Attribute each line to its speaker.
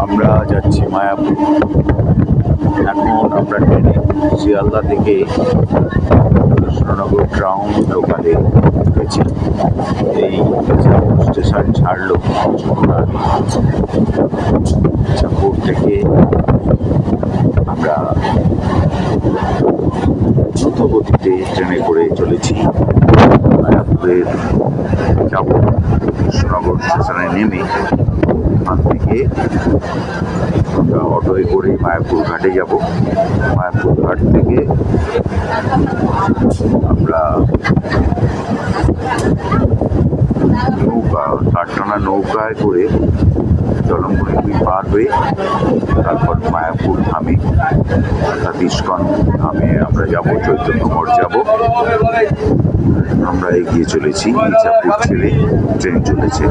Speaker 1: আমরা যাচ্ছি মায়াপুর। এখন আমরা ট্রেনে শিয়ালদা থেকে কৃষ্ণনগর টাউন লোকালে উঠেছি। এই স্টেশন ছাড়লো কিছুক্ষণ আগে। চাঁদপুর থেকে আমরা দ্রুত গতিতে ট্রেনে করে চলেছি মায়াপুরের যাব। কৃষ্ণনগর স্টেশনে নেমে ওখান থেকে আমরা অটোয় করে মায়াপুর ঘাটে যাব। মায়াপুর ঘাট থেকে আমরা কাঠটানা নৌকায় করে জলঙ্গি পার হয়ে তারপর মায়াপুর ধামে অর্থাৎ ইস্কন ধামে আমরা যাব, চৈতন্য মঠ যাব। আমরা এগিয়ে চলেছি, ইচ্ছাপুর ছেড়ে ট্রেন চলেছে।